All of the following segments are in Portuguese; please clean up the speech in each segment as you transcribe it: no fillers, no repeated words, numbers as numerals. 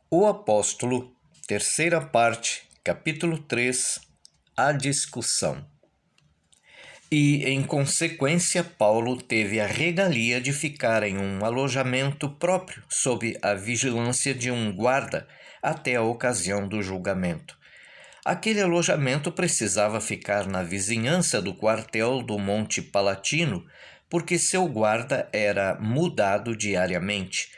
O apóstolo, terceira parte, capítulo 3, a discussão. E, em consequência, Paulo teve a regalia de ficar em um alojamento próprio, sob a vigilância de um guarda, até a ocasião do julgamento. Aquele alojamento precisava ficar na vizinhança do quartel do Monte Palatino, porque seu guarda era mudado diariamente.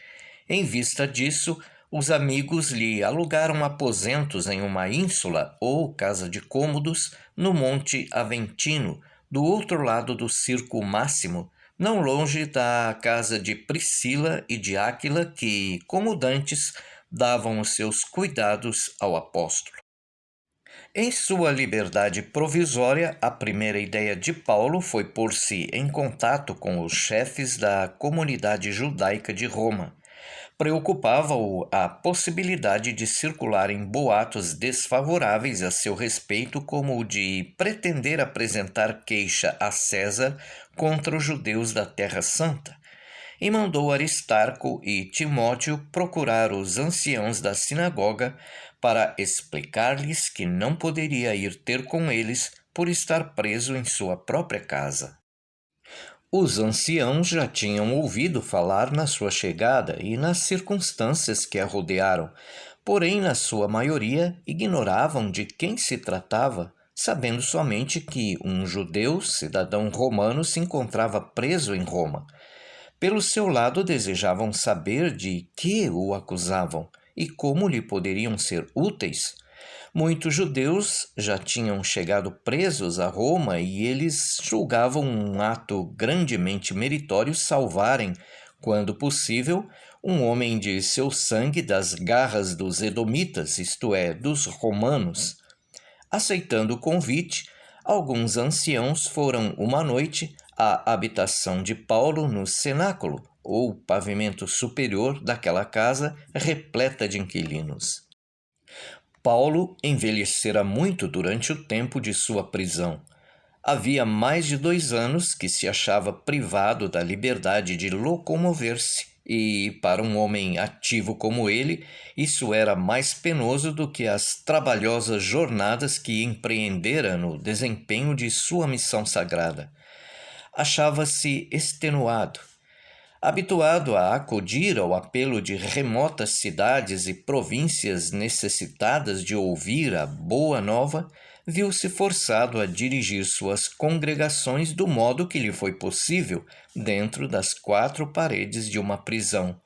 Em vista disso, os amigos lhe alugaram aposentos em uma ínsula ou casa de cômodos no Monte Aventino, do outro lado do Circo Máximo, não longe da casa de Priscila e de Áquila, que, como dantes, davam os seus cuidados ao apóstolo. Em sua liberdade provisória, a primeira ideia de Paulo foi pôr-se em contato com os chefes da comunidade judaica de Roma. Preocupava-o a possibilidade de circularem boatos desfavoráveis a seu respeito, como o de pretender apresentar queixa a César contra os judeus da Terra Santa, e mandou Aristarco e Timóteo procurar os anciãos da sinagoga para explicar-lhes que não poderia ir ter com eles por estar preso em sua própria casa. Os anciãos já tinham ouvido falar na sua chegada e nas circunstâncias que a rodearam, porém, na sua maioria, ignoravam de quem se tratava, sabendo somente que um judeu, cidadão romano, se encontrava preso em Roma. Pelo seu lado, desejavam saber de que o acusavam e como lhe poderiam ser úteis. Muitos judeus já tinham chegado presos a Roma e eles julgavam um ato grandemente meritório salvarem, quando possível, um homem de seu sangue das garras dos edomitas, isto é, dos romanos. Aceitando o convite, alguns anciãos foram uma noite à habitação de Paulo no cenáculo, ou pavimento superior daquela casa repleta de inquilinos. Paulo envelhecera muito durante o tempo de sua prisão. Havia mais de 2 anos que se achava privado da liberdade de locomover-se, e para um homem ativo como ele, isso era mais penoso do que as trabalhosas jornadas que empreendera no desempenho de sua missão sagrada. Achava-se extenuado. Habituado a acudir ao apelo de remotas cidades e províncias necessitadas de ouvir a boa nova, viu-se forçado a dirigir suas congregações do modo que lhe foi possível dentro das 4 paredes de uma prisão.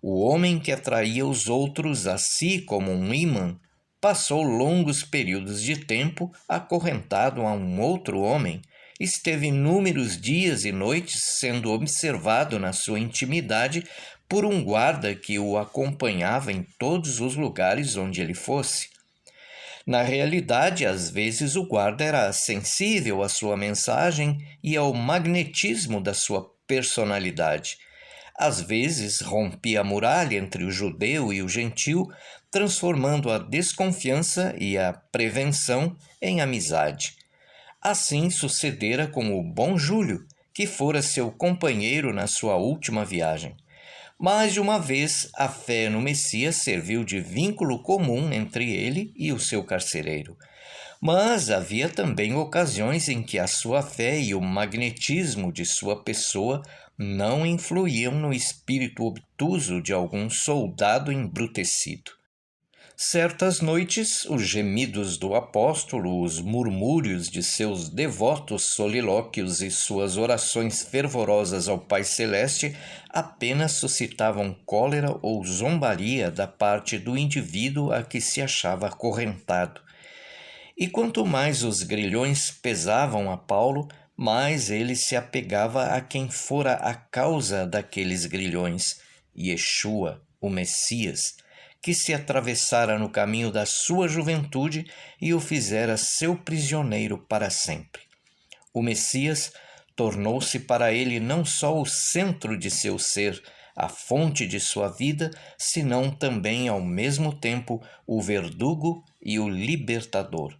O homem que atraía os outros a si como um ímã passou longos períodos de tempo acorrentado a um outro homem. Esteve inúmeros dias e noites sendo observado na sua intimidade por um guarda que o acompanhava em todos os lugares onde ele fosse. Na realidade, às vezes o guarda era sensível à sua mensagem e ao magnetismo da sua personalidade. Às vezes rompia a muralha entre o judeu e o gentil, transformando a desconfiança e a prevenção em amizade. Assim sucedera com o bom Júlio, que fora seu companheiro na sua última viagem. Mais de uma vez, a fé no Messias serviu de vínculo comum entre ele e o seu carcereiro. Mas havia também ocasiões em que a sua fé e o magnetismo de sua pessoa não influíam no espírito obtuso de algum soldado embrutecido. Certas noites, os gemidos do apóstolo, os murmúrios de seus devotos solilóquios e suas orações fervorosas ao Pai Celeste apenas suscitavam cólera ou zombaria da parte do indivíduo a que se achava acorrentado. E quanto mais os grilhões pesavam a Paulo, mais ele se apegava a quem fora a causa daqueles grilhões, Yeshua, o Messias, que se atravessara no caminho da sua juventude e o fizera seu prisioneiro para sempre. O Messias tornou-se para ele não só o centro de seu ser, a fonte de sua vida, senão também ao mesmo tempo o verdugo e o libertador.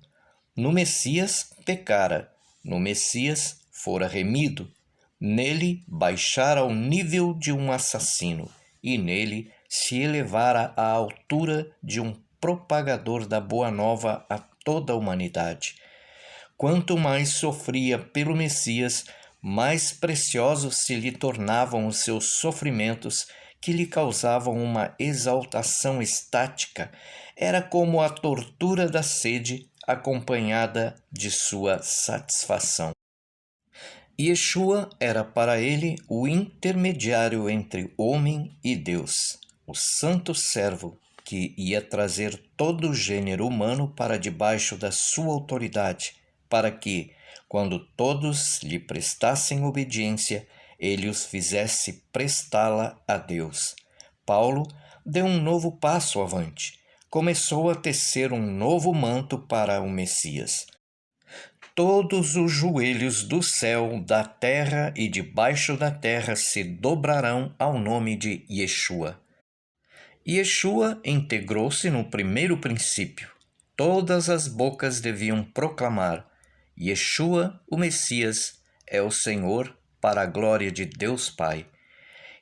No Messias pecara, no Messias fora remido, nele baixara ao nível de um assassino, e nele se elevara à altura de um propagador da Boa Nova a toda a humanidade. Quanto mais sofria pelo Messias, mais preciosos se lhe tornavam os seus sofrimentos, que lhe causavam uma exaltação estática. Era como a tortura da sede acompanhada de sua satisfação. Yeshua era para ele o intermediário entre homem e Deus, o santo servo que ia trazer todo o gênero humano para debaixo da sua autoridade, para que, quando todos lhe prestassem obediência, ele os fizesse prestá-la a Deus. Paulo deu um novo passo avante. Começou a tecer um novo manto para o Messias. Todos os joelhos do céu, da terra e debaixo da terra se dobrarão ao nome de Yeshua. Yeshua integrou-se no primeiro princípio. Todas as bocas deviam proclamar: Yeshua, o Messias, é o Senhor, para a glória de Deus Pai.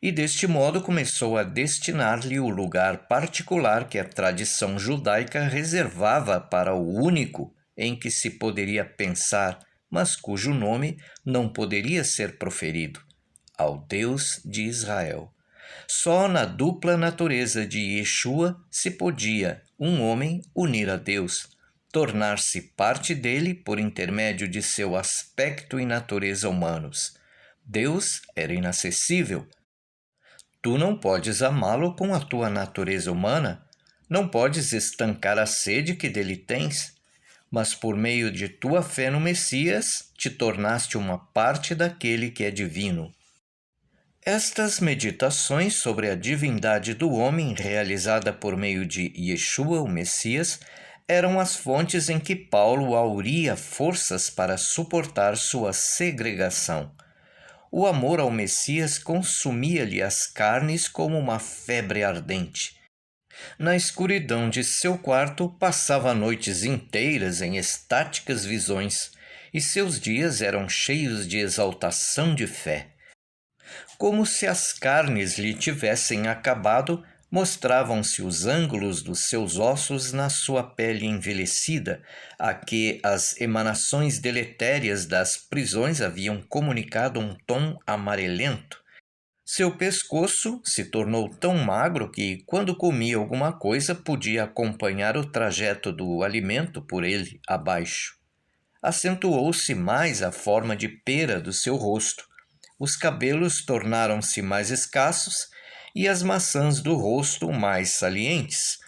E deste modo começou a destinar-lhe o lugar particular que a tradição judaica reservava para o único em que se poderia pensar, mas cujo nome não poderia ser proferido: ao Deus de Israel. Só na dupla natureza de Yeshua se podia um homem unir a Deus, tornar-se parte dele por intermédio de seu aspecto e natureza humanos. Deus era inacessível. Tu não podes amá-lo com a tua natureza humana, não podes estancar a sede que dele tens, mas por meio de tua fé no Messias, te tornaste uma parte daquele que é divino. Estas meditações sobre a divindade do homem, realizada por meio de Yeshua, o Messias, eram as fontes em que Paulo auria forças para suportar sua segregação. O amor ao Messias consumia-lhe as carnes como uma febre ardente. Na escuridão de seu quarto, passava noites inteiras em estáticas visões, e seus dias eram cheios de exaltação de fé. Como se as carnes lhe tivessem acabado, mostravam-se os ângulos dos seus ossos na sua pele envelhecida, a que as emanações deletérias das prisões haviam comunicado um tom amarelento. Seu pescoço se tornou tão magro que, quando comia alguma coisa, podia acompanhar o trajeto do alimento por ele abaixo. Acentuou-se mais a forma de pera do seu rosto. Os cabelos tornaram-se mais escassos e as maçãs do rosto mais salientes.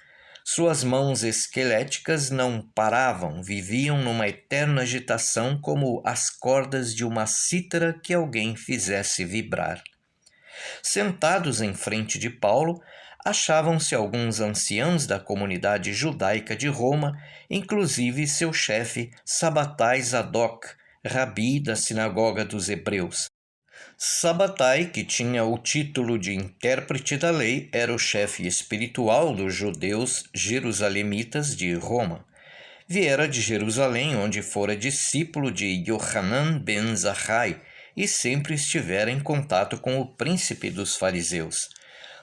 Suas mãos esqueléticas não paravam, viviam numa eterna agitação como as cordas de uma cítara que alguém fizesse vibrar. Sentados em frente de Paulo, achavam-se alguns anciãos da comunidade judaica de Roma, inclusive seu chefe Sabatai Zadok, rabi da sinagoga dos hebreus. Sabatai, que tinha o título de intérprete da lei, era o chefe espiritual dos judeus jerusalemitas de Roma. Viera de Jerusalém, onde fora discípulo de Yohanan ben Zakkai, e sempre estivera em contato com o príncipe dos fariseus.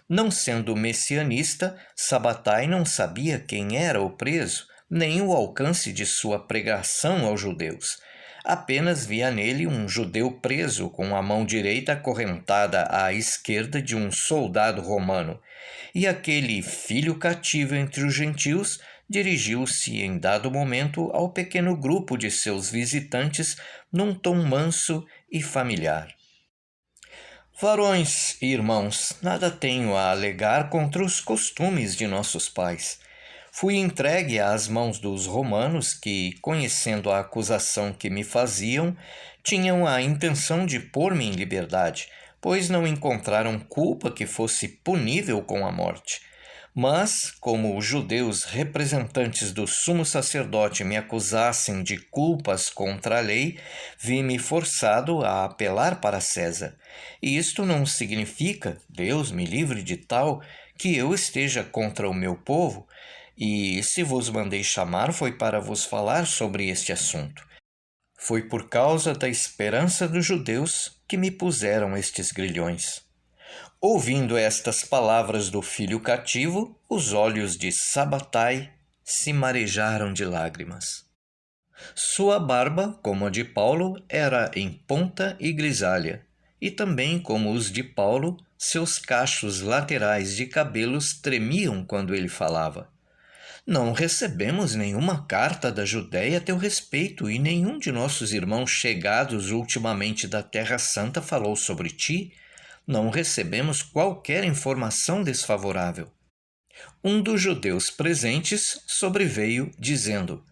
Não sendo messianista, Sabatai não sabia quem era o preso, nem o alcance de sua pregação aos judeus. Apenas via nele um judeu preso com a mão direita acorrentada à esquerda de um soldado romano, e aquele filho cativo entre os gentios dirigiu-se em dado momento ao pequeno grupo de seus visitantes num tom manso e familiar. Varões e irmãos, nada tenho a alegar contra os costumes de nossos pais. Fui entregue às mãos dos romanos que, conhecendo a acusação que me faziam, tinham a intenção de pôr-me em liberdade, pois não encontraram culpa que fosse punível com a morte. Mas, como os judeus representantes do sumo sacerdote me acusassem de culpas contra a lei, vi-me forçado a apelar para César. E isto não significa, Deus me livre de tal, que eu esteja contra o meu povo, e se vos mandei chamar foi para vos falar sobre este assunto. Foi por causa da esperança dos judeus que me puseram estes grilhões. Ouvindo estas palavras do filho cativo, os olhos de Sabatai se marejaram de lágrimas. Sua barba, como a de Paulo, era em ponta e grisalha, e também, como os de Paulo, seus cachos laterais de cabelos tremiam quando ele falava. Não recebemos nenhuma carta da Judéia a teu respeito, e nenhum de nossos irmãos chegados ultimamente da Terra Santa falou sobre ti. Não recebemos qualquer informação desfavorável. Um dos judeus presentes sobreveio, dizendo: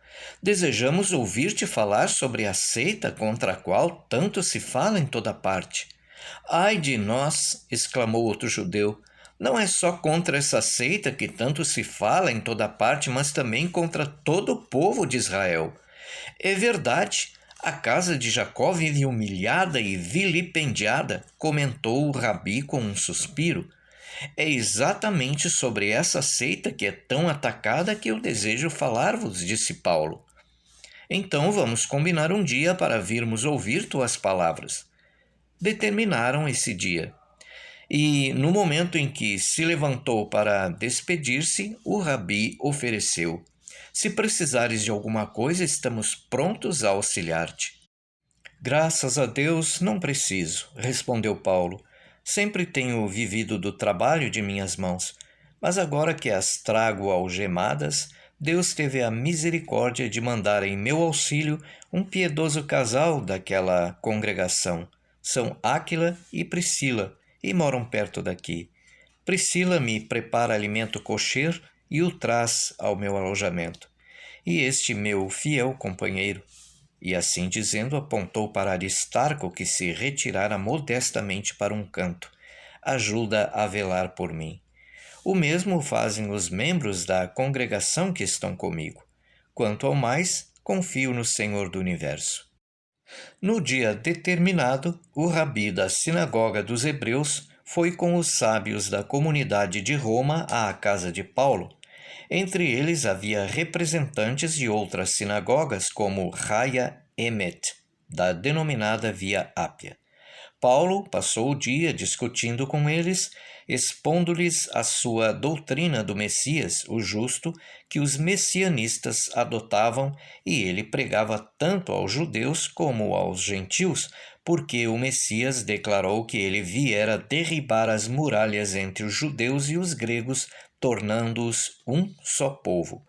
Desejamos ouvir-te falar sobre a seita contra a qual tanto se fala em toda parte. Ai de nós, exclamou outro judeu, não é só contra essa seita que tanto se fala em toda parte, mas também contra todo o povo de Israel. É verdade, a casa de Jacó vive humilhada e vilipendiada, comentou o rabi com um suspiro. É exatamente sobre essa seita que é tão atacada que eu desejo falar-vos, disse Paulo. Então vamos combinar um dia para virmos ouvir tuas palavras. Determinaram esse dia. E no momento em que se levantou para despedir-se, o rabi ofereceu: Se precisares de alguma coisa, estamos prontos a auxiliar-te. Graças a Deus, não preciso, respondeu Paulo. Sempre tenho vivido do trabalho de minhas mãos, mas agora que as trago algemadas, Deus teve a misericórdia de mandar em meu auxílio um piedoso casal daquela congregação. São Áquila e Priscila, e moram perto daqui. Priscila me prepara alimento kosher e o traz ao meu alojamento. E este meu fiel companheiro. E assim dizendo, apontou para Aristarco, que se retirara modestamente para um canto. Ajuda a velar por mim. O mesmo fazem os membros da congregação que estão comigo. Quanto ao mais, confio no Senhor do Universo. No dia determinado, o rabi da sinagoga dos Hebreus foi com os sábios da comunidade de Roma à casa de Paulo. Entre eles havia representantes de outras sinagogas, como Raia Emet, da denominada Via Ápia. Paulo passou o dia discutindo com eles, expondo-lhes a sua doutrina do Messias, o justo, que os messianistas adotavam, e ele pregava tanto aos judeus como aos gentios, porque o Messias declarou que ele viera derribar as muralhas entre os judeus e os gregos, tornando-os um só povo.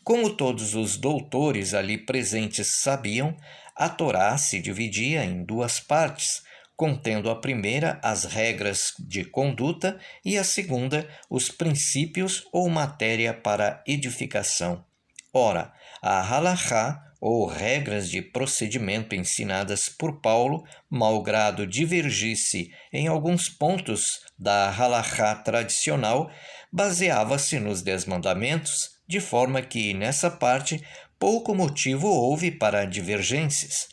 Como todos os doutores ali presentes sabiam, a Torá se dividia em duas partes, contendo a primeira as regras de conduta e a segunda os princípios ou matéria para edificação. Ora, a halachá, ou regras de procedimento ensinadas por Paulo, malgrado divergisse em alguns pontos da halachá tradicional, baseava-se nos 10 mandamentos, de forma que, nessa parte, pouco motivo houve para divergências.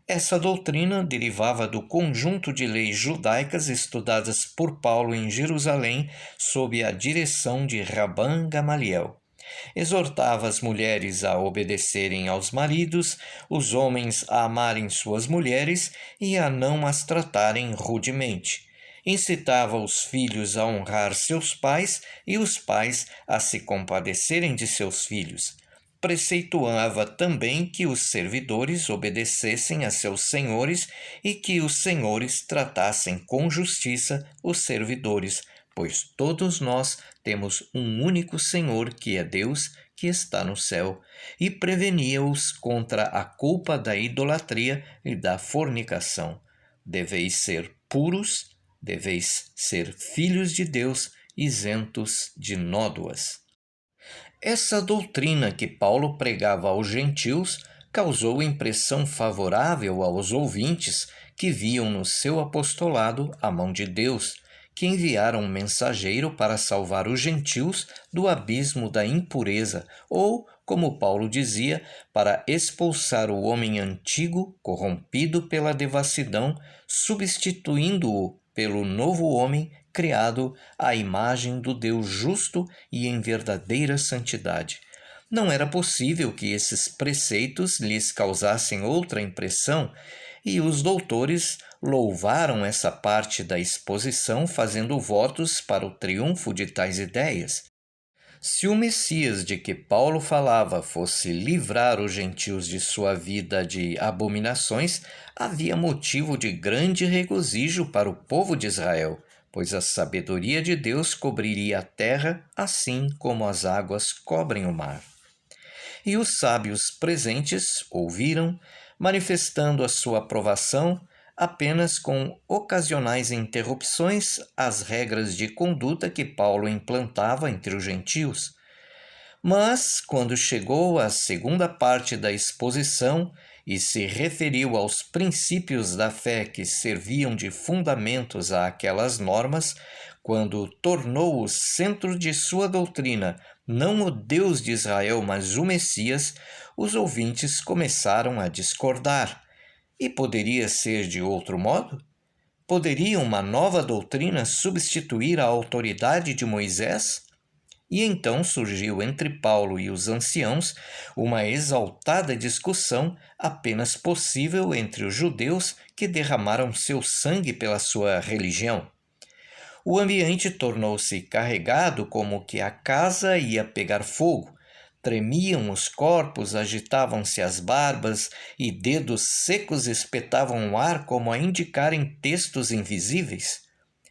Essa doutrina derivava do conjunto de leis judaicas estudadas por Paulo em Jerusalém sob a direção de Rabban Gamaliel. Exortava as mulheres a obedecerem aos maridos, os homens a amarem suas mulheres e a não as tratarem rudemente. Incitava os filhos a honrar seus pais e os pais a se compadecerem de seus filhos. Preceituava também que os servidores obedecessem a seus senhores e que os senhores tratassem com justiça os servidores, pois todos nós temos um único Senhor, que é Deus, que está no céu, e prevenia-os contra a culpa da idolatria e da fornicação. Deveis ser puros, deveis ser filhos de Deus, isentos de nódoas. Essa doutrina que Paulo pregava aos gentios causou impressão favorável aos ouvintes que viam no seu apostolado a mão de Deus, que enviara um mensageiro para salvar os gentios do abismo da impureza, ou, como Paulo dizia, para expulsar o homem antigo, corrompido pela devassidão, substituindo-o pelo novo homem criado à imagem do Deus justo e em verdadeira santidade. Não era possível que esses preceitos lhes causassem outra impressão. e os doutores louvaram essa parte da exposição, fazendo votos para o triunfo de tais ideias. Se o Messias de que Paulo falava fosse livrar os gentios de sua vida de abominações, havia motivo de grande regozijo para o povo de Israel, pois a sabedoria de Deus cobriria a terra, assim como as águas cobrem o mar. E os sábios presentes ouviram, manifestando a sua aprovação, apenas com ocasionais interrupções às regras de conduta que Paulo implantava entre os gentios. Mas, quando chegou à segunda parte da exposição e se referiu aos princípios da fé que serviam de fundamentos àquelas normas, quando tornou o centro de sua doutrina não o Deus de Israel, mas o Messias, os ouvintes começaram a discordar. E poderia ser de outro modo? Poderia uma nova doutrina substituir a autoridade de Moisés? E então surgiu entre Paulo e os anciãos uma exaltada discussão apenas possível entre os judeus que derramaram seu sangue pela sua religião. O ambiente tornou-se carregado como que a casa ia pegar fogo. Tremiam os corpos, agitavam-se as barbas e dedos secos espetavam o ar como a indicarem textos invisíveis.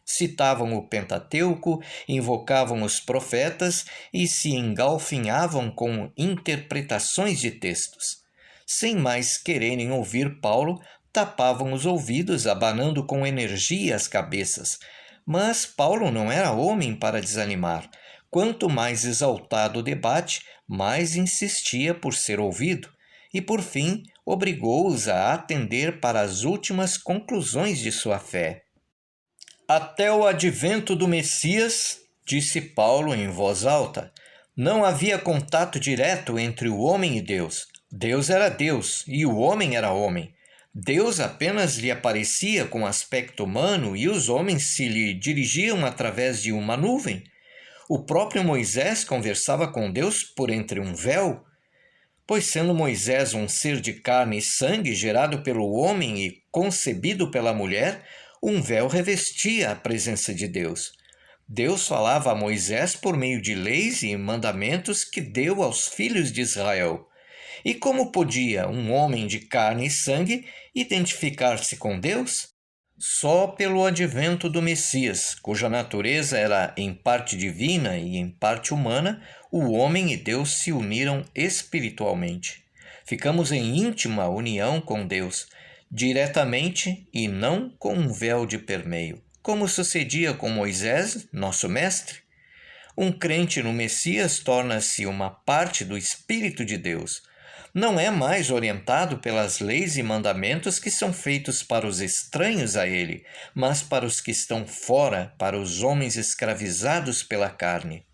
Citavam o Pentateuco, invocavam os profetas e se engalfinhavam com interpretações de textos. Sem mais quererem ouvir Paulo, tapavam os ouvidos, abanando com energia as cabeças. Mas Paulo não era homem para desanimar. Quanto mais exaltado o debate, mais insistia por ser ouvido, e por fim obrigou-os a atender para as últimas conclusões de sua fé. Até o advento do Messias, disse Paulo em voz alta, não havia contato direto entre o homem e Deus. Deus era Deus e o homem era homem. Deus apenas lhe aparecia com aspecto humano e os homens se lhe dirigiam através de uma nuvem. O próprio Moisés conversava com Deus por entre um véu, pois sendo Moisés um ser de carne e sangue gerado pelo homem e concebido pela mulher, um véu revestia a presença de Deus. Deus falava a Moisés por meio de leis e mandamentos que deu aos filhos de Israel. E como podia um homem de carne e sangue identificar-se com Deus? Só pelo advento do Messias, cuja natureza era em parte divina e em parte humana, o homem e Deus se uniram espiritualmente. Ficamos em íntima união com Deus, diretamente e não com um véu de permeio, como sucedia com Moisés, nosso mestre. Um crente no Messias torna-se uma parte do Espírito de Deus. Não é mais orientado pelas leis e mandamentos que são feitos para os estranhos a ele, mas para os que estão fora, para os homens escravizados pela carne.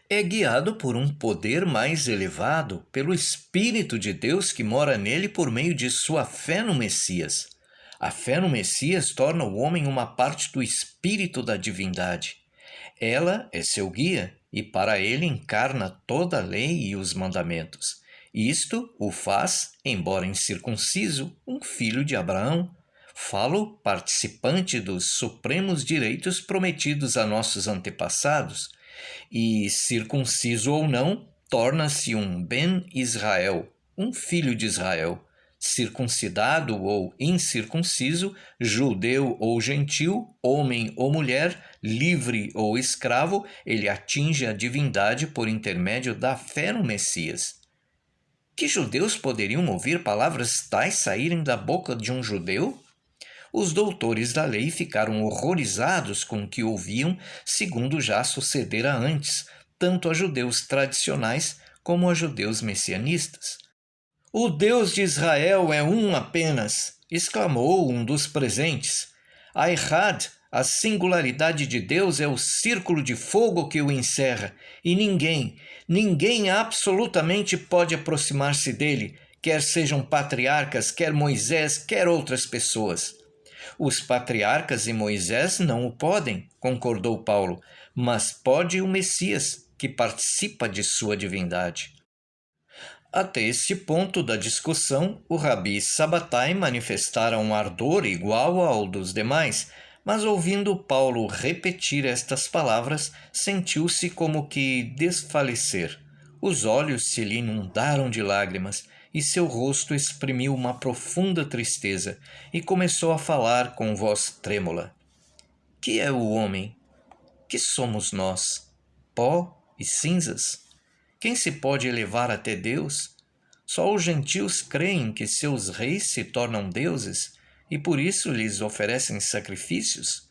É guiado por um poder mais elevado, pelo Espírito de Deus que mora nele por meio de sua fé no Messias. A fé no Messias torna o homem uma parte do Espírito da divindade. Ela é seu guia e para ele encarna toda a lei e os mandamentos. Isto o faz, embora incircunciso, um filho de Abraão. Falo participante dos supremos direitos prometidos a nossos antepassados. E, circunciso ou não, torna-se um Ben Israel, um filho de Israel. Circuncidado ou incircunciso, judeu ou gentil, homem ou mulher, livre ou escravo, ele atinge a divindade por intermédio da fé no Messias. Que judeus poderiam ouvir palavras tais saírem da boca de um judeu? Os doutores da lei ficaram horrorizados com o que ouviam, segundo já sucedera antes, tanto a judeus tradicionais como a judeus messianistas. O Deus de Israel é um apenas, exclamou um dos presentes. A Echad, a singularidade de Deus, é o círculo de fogo que o encerra, e ninguém absolutamente pode aproximar-se dele, quer sejam patriarcas, quer Moisés, quer outras pessoas. Os patriarcas e Moisés não o podem, concordou Paulo, mas pode o Messias, que participa de sua divindade. Até este ponto da discussão, o Rabi Sabatai manifestara um ardor igual ao dos demais, mas ouvindo Paulo repetir estas palavras, sentiu-se como que desfalecer. Os olhos se lhe inundaram de lágrimas e seu rosto exprimiu uma profunda tristeza e começou a falar com voz trêmula. Que é o homem? Que somos nós? Pó e cinzas? Quem se pode elevar até Deus? Só os gentios creem que seus reis se tornam deuses e por isso lhes oferecem sacrifícios.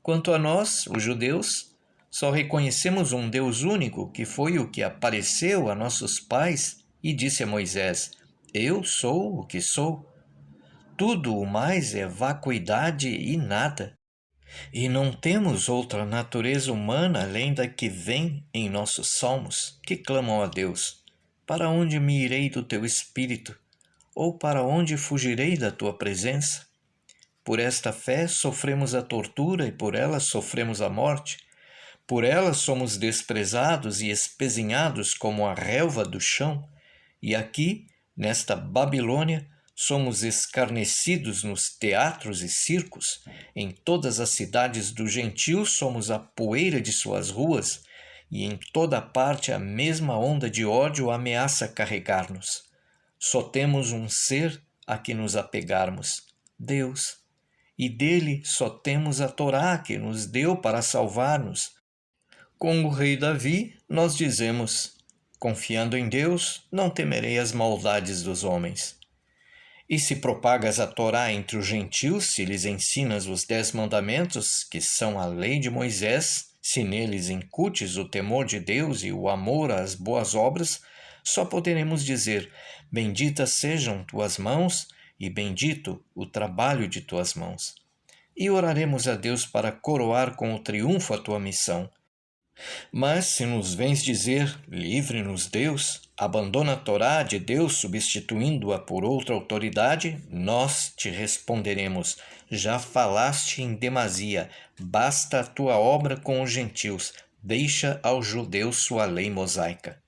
Quanto a nós, os judeus, só reconhecemos um Deus único, que foi o que apareceu a nossos pais e disse a Moisés: Eu sou o que sou. Tudo o mais é vacuidade e nada. E não temos outra natureza humana além da que vem em nossos salmos, que clamam a Deus: Para onde me irei do teu espírito? Ou para onde fugirei da tua presença? Por esta fé sofremos a tortura e por ela sofremos a morte. Por ela somos desprezados e espezinhados como a relva do chão. E aqui, nesta Babilônia, somos escarnecidos nos teatros e circos. Em todas as cidades dos gentios somos a poeira de suas ruas, e em toda parte a mesma onda de ódio ameaça carregar-nos. Só temos um ser a que nos apegarmos, Deus, e dele só temos a Torá que nos deu para salvar-nos. Com o rei Davi, nós dizemos: Confiando em Deus, não temerei as maldades dos homens. E se propagas a Torá entre os gentios, se lhes ensinas os 10 mandamentos, que são a lei de Moisés, se neles incutes o temor de Deus e o amor às boas obras, só poderemos dizer: Benditas sejam tuas mãos e bendito o trabalho de tuas mãos. E oraremos a Deus para coroar com o triunfo a tua missão. Mas se nos vens dizer, livre-nos Deus, abandona a Torá de Deus substituindo-a por outra autoridade, nós te responderemos: já falaste em demasia, basta a tua obra com os gentios, deixa aos judeus sua lei mosaica.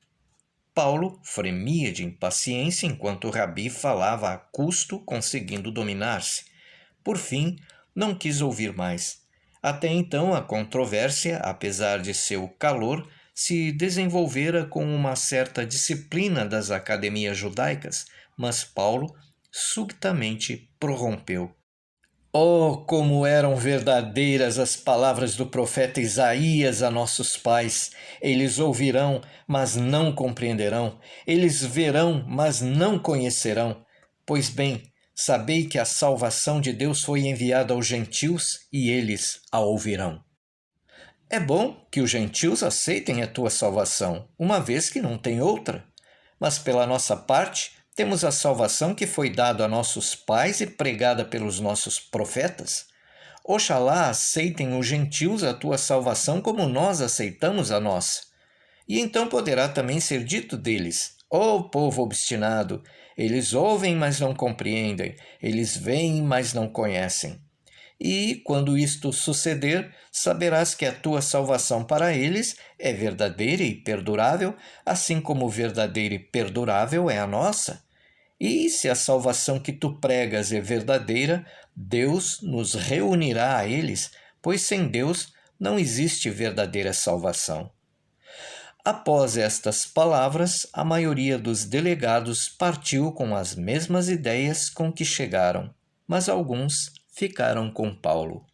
Paulo fremia de impaciência enquanto o Rabi falava a custo, conseguindo dominar-se. Por fim, não quis ouvir mais. Até então, a controvérsia, apesar de seu calor, se desenvolvera com uma certa disciplina das academias judaicas, mas Paulo subitamente prorrompeu. Oh, como eram verdadeiras as palavras do profeta Isaías a nossos pais! Eles ouvirão, mas não compreenderão. Eles verão, mas não conhecerão. Pois bem, sabei que a salvação de Deus foi enviada aos gentios e eles a ouvirão. É bom que os gentios aceitem a tua salvação, uma vez que não tem outra. Mas pela nossa parte, temos a salvação que foi dada a nossos pais e pregada pelos nossos profetas. Oxalá aceitem os gentios a tua salvação como nós aceitamos a nossa. E então poderá também ser dito deles: ó povo obstinado, eles ouvem, mas não compreendem, eles veem, mas não conhecem. E, quando isto suceder, saberás que a tua salvação para eles é verdadeira e perdurável, assim como verdadeira e perdurável é a nossa. E se a salvação que tu pregas é verdadeira, Deus nos reunirá a eles, pois sem Deus não existe verdadeira salvação. Após estas palavras, a maioria dos delegados partiu com as mesmas ideias com que chegaram, mas alguns ficaram com Paulo.